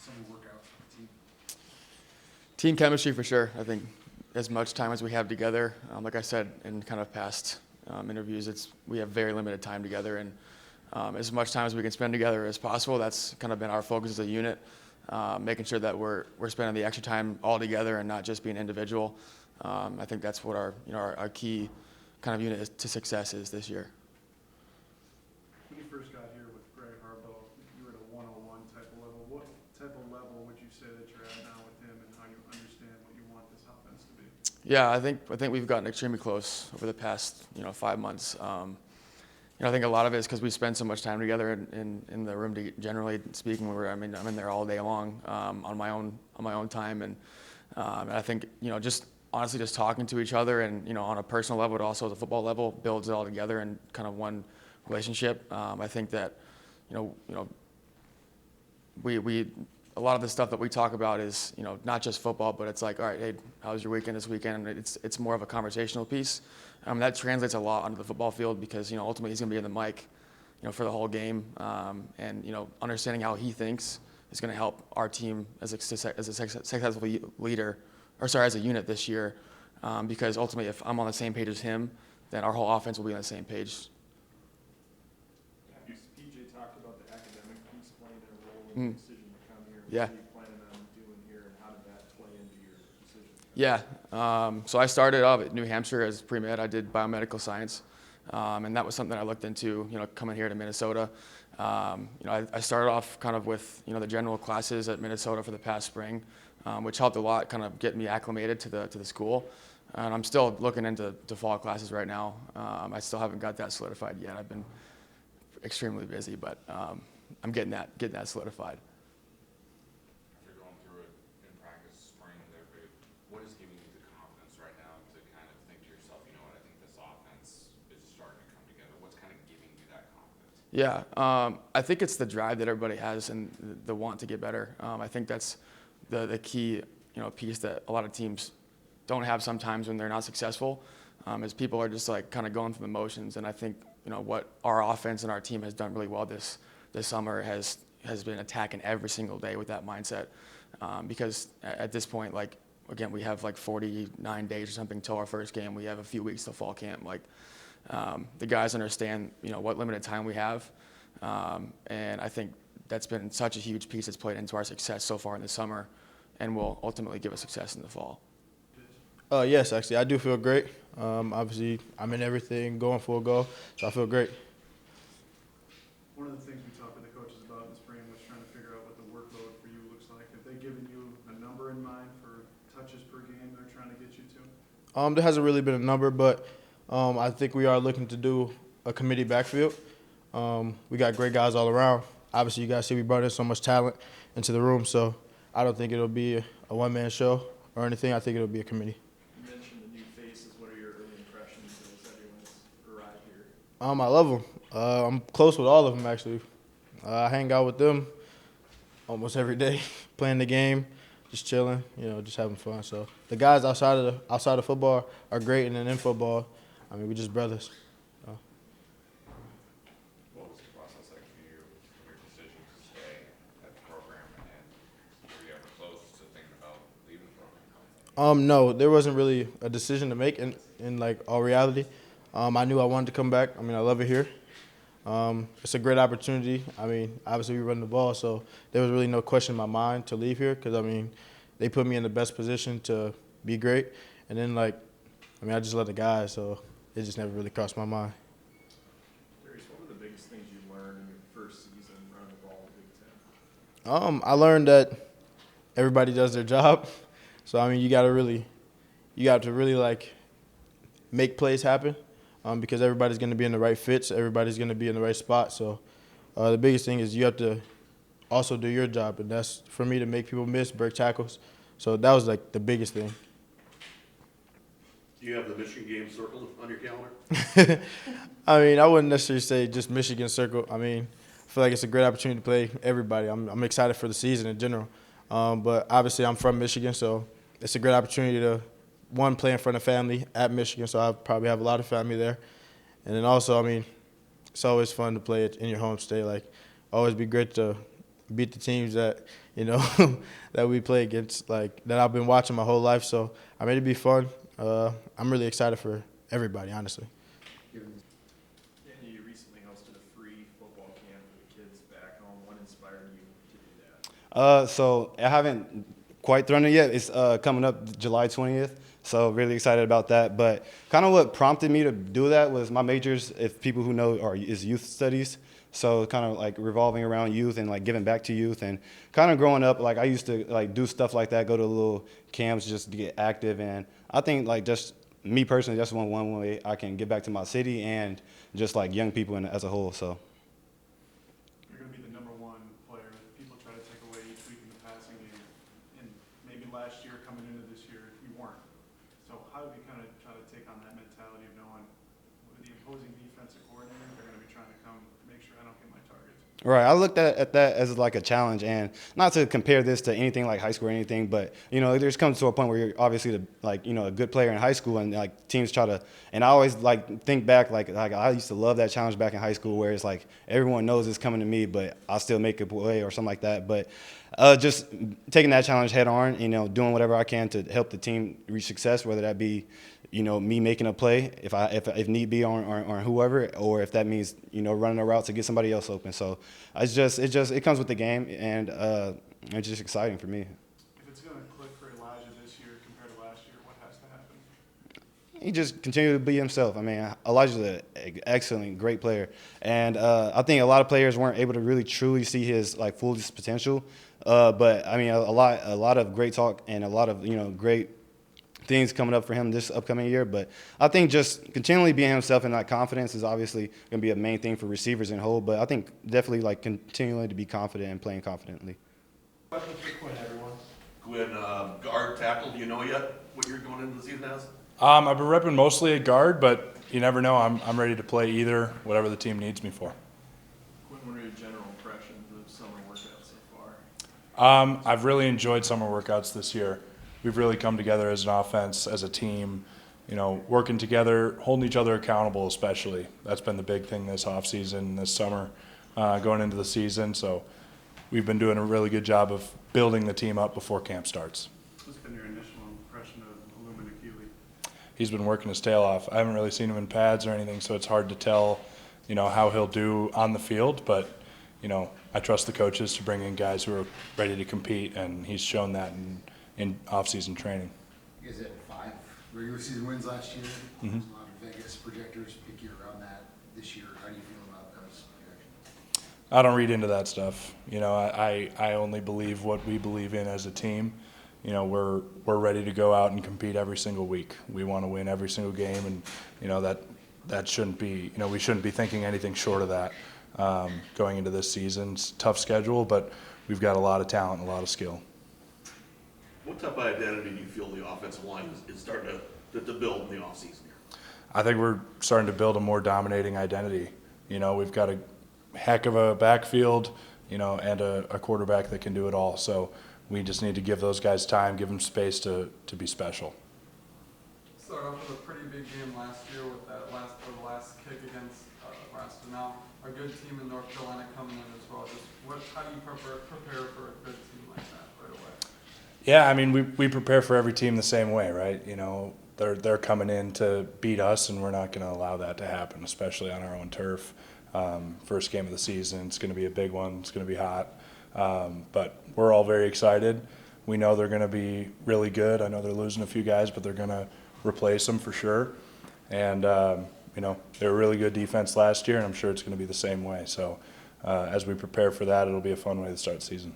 Sunday workout for the team? Team chemistry for sure. I think as much time as we have together, like I said in kind of past interviews, we have very limited time together, and as much time as we can spend together as possible. That's kind of been our focus as a unit, making sure that we're spending the extra time all together and not just being individual. I think that's what our key kind of unit to success is this year. When you first got here with Greg Harbaugh, you were at a 101 type of level. What type of level would you say that you're at now with him, and how you understand what you want this offense to be? Yeah, I think we've gotten extremely close over the past 5 months. I think a lot of it is because we spend so much time together in the room. Generally speaking, I'm in there all day long on my own time, and I think just honestly just talking to each other and on a personal level, but also at the football level, builds it all together in kind of one relationship. I think that we a lot of the stuff that we talk about is not just football, but it's like, all right, hey, how was your weekend this weekend? And it's more of a conversational piece. That translates a lot onto the football field because ultimately he's going to be in the mic for the whole game, and understanding how he thinks is going to help our team as a successful leader, as a unit this year, because ultimately if I'm on the same page as him, then our whole offense will be on the same page. PJ talked about the academic piece playing a role in the decision to come here. Yeah. What are you planning on doing here, and how did that play into your decision? Yeah, so I started off at New Hampshire as pre-med. I did biomedical science, and that was something I looked into, coming here to Minnesota. I started off kind of with, the general classes at Minnesota for the past spring, which helped a lot, kind of get me acclimated to the school. And I'm still looking into fall classes right now. I still haven't got that solidified yet. I've been extremely busy, but I'm getting that solidified. After going through it in practice spring there, what is giving you the confidence right now to kind of think to yourself, you know what, I think this offense is starting to come together? What's kind of giving you that confidence? Yeah, I think it's the drive that everybody has and the want to get better. I think that's the key, piece that a lot of teams don't have sometimes when they're not successful, is people are just like kind of going through the motions. And I think what our offense and our team has done really well this summer has been attacking every single day with that mindset, because at this point, like again, we have like 49 days or something till our first game. We have a few weeks till fall camp. Like the guys understand what limited time we have, and I think that's been such a huge piece that's played into our success so far in the summer, and will ultimately give us success in the fall. Yes, actually, I do feel great. Obviously, I'm in everything, going for a goal, so I feel great. One of the things we talked with the coaches about in the spring was trying to figure out what the workload for you looks like. Have they given you a number in mind for touches per game they're trying to get you to? There hasn't really been a number, but I think we are looking to do a committee backfield. We got great guys all around. Obviously, you guys see we brought in so much talent into the room, so I don't think it'll be a one-man show or anything. I think it'll be a committee. You mentioned the new faces. What are your early impressions as everyone's arrived here? I love them. I'm close with all of them, actually. I hang out with them almost every day, playing the game, just chilling, just having fun. So the guys outside of football are great, and then in football, we're just brothers. What was the process like for you, your decision to stay at the program, and were you ever close to thinking about leaving the program? No, there wasn't really a decision to make in like all reality. I knew I wanted to come back. I love it here. It's a great opportunity. Obviously we run the ball, so there was really no question in my mind to leave here because, they put me in the best position to be great. And then, I just love the guys, so it just never really crossed my mind. Darius, what were the biggest things you learned in your first season running the ball in the Big Ten? I learned that everybody does their job. So, you got to really make plays happen. Because everybody's going to be in the right fits, everybody's going to be in the right spot. So the biggest thing is you have to also do your job, and that's for me to make people miss, break tackles. So that was like the biggest thing. Do you have the Michigan game circled on your calendar? I wouldn't necessarily say just Michigan circle. I feel like it's a great opportunity to play everybody. I'm excited for the season in general. But obviously I'm from Michigan, so it's a great opportunity to play in front of family at Michigan, so I probably have a lot of family there. And then also, it's always fun to play it in your home state. Always be great to beat the teams that that we play against, like that I've been watching my whole life. So I made it be fun. I'm really excited for everybody, honestly. And you recently hosted a free football camp for the kids back home. What inspired you to do that? So I haven't quite thrown it yet. It's coming up July 20th, so really excited about that. But kind of what prompted me to do that was my majors, if people who know, is youth studies. So kind of like revolving around youth and like giving back to youth, and kind of growing up, like I used to like do stuff like that, go to little camps just to get active. And I think like just me personally, that's one way I can give back to my city and just like young people as a whole. So. You're going to be the number one player that people try to take away each week in the passing game. And maybe last year coming into this year, you weren't. So how do you kind of try to take on that mentality of knowing with the opposing defensive coordinator, they're going to be trying to come make sure I don't get my targets? Right. I looked at that as like a challenge, and not to compare this to anything like high school or anything, but there's comes to a point where you're obviously a good player in high school, and like teams try to. And I always like think back like I used to love that challenge back in high school, where it's like everyone knows it's coming to me, but I still make a play or something like that. But just taking that challenge head on, doing whatever I can to help the team reach success, whether that be me making a play if need be on whoever, or if that means running a route to get somebody else open. So it comes with the game, and it's just exciting for me. If it's going to click for Elijah this year compared to last year, what has to happen? He just continue to be himself. I mean, Elijah's an excellent, great player, and I think a lot of players weren't able to really truly see his like full potential. But I mean, a lot of great talk and a lot of great things coming up for him this upcoming year. But I think just continually being himself and that confidence is obviously going to be a main thing for receivers in whole. But I think definitely like continuing to be confident and playing confidently. Question for Quinn, everyone. Quinn, guard tackle, do you know yet what you're going into the season as? I've been repping mostly at guard, but you never know. I'm ready to play either, whatever the team needs me for. Quinn, what are your general impressions of summer workouts so far? I've really enjoyed summer workouts this year. We've really come together as an offense, as a team, working together, holding each other accountable especially. That's been the big thing this offseason, this summer, going into the season. So we've been doing a really good job of building the team up before camp starts. What's been your initial impression of Illumin Akili? He's been working his tail off. I haven't really seen him in pads or anything, so it's hard to tell, how he'll do on the field. But, I trust the coaches to bring in guys who are ready to compete, and he's shown that in off-season training. You guys had 5 regular season wins last year. Mm-hmm. A lot of Vegas projectors pick you around that this year. How do you feel about those projections? I don't read into that stuff. I only believe what we believe in as a team. We're ready to go out and compete every single week. We want to win every single game, and that shouldn't be. We shouldn't be thinking anything short of that going into this season. It's a tough schedule, but we've got a lot of talent and a lot of skill. What type of identity do you feel the offensive line is starting to build in the offseason here? I think we're starting to build a more dominating identity. We've got a heck of a backfield, and a quarterback that can do it all. So we just need to give those guys time, give them space to be special. Start off with a pretty big game last year with that last kick against Nebraska. Now a good team in North Carolina coming in as well. Just how do you prepare for a good team like that right away? Yeah, I mean, we prepare for every team the same way, right? They're coming in to beat us, and we're not going to allow that to happen, especially on our own turf. First game of the season, it's going to be a big one. It's going to be hot, but we're all very excited. We know they're going to be really good. I know they're losing a few guys, but they're going to replace them for sure. And they were a really good defense last year, and I'm sure it's going to be the same way. So as we prepare for that, it'll be a fun way to start the season.